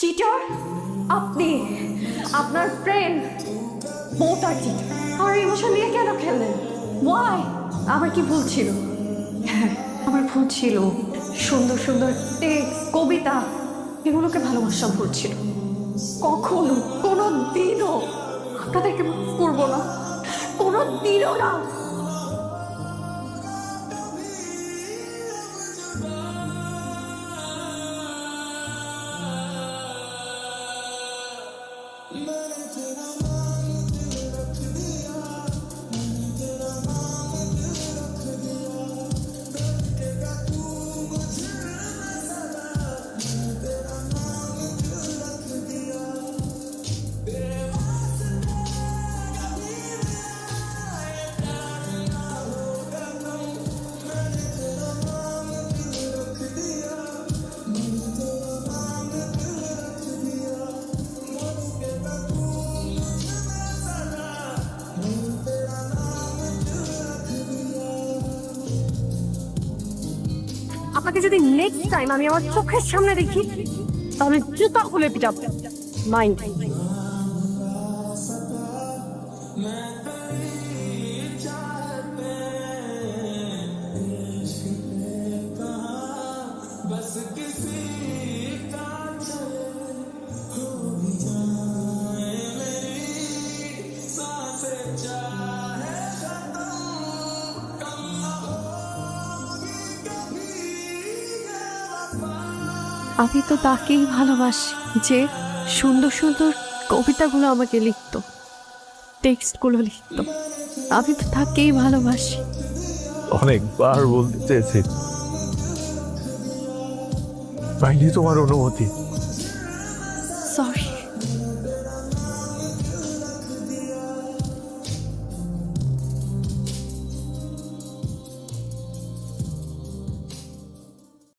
Cheater? আপনি, আপনার friend বউটা চিটার। আমার ইমোশন নিয়ে কেন খেললেন? ওয়াই? আমার কি ভুল ছিল? হ্যাঁ, আমার ভুল ছিল। সুন্দর সুন্দর টেক্সট, কবিতা, এগুলোকে ভালোবাসা ভুল ছিল। কখনো কোনো দিনও আপনাদেরকে মাফ করবো না, কোনো দিনও না। আপনাকে যদি নেক্সট টাইম আমি আমার চোখের সামনে দেখি, তাহলে জুতা খুলে পিটাবো। মাইন্ড। আমি তো তাকেই ভালোবাসি যে সুন্দর সুন্দর কবিতাগুলো আমাকে লিখতো, টেক্সটগুলো লিখতো। আমি তো তাকেই ভালোবাসি। অনেকবার বলতে চেয়েছি, পাইনি তোমার অনুমতি। সরি।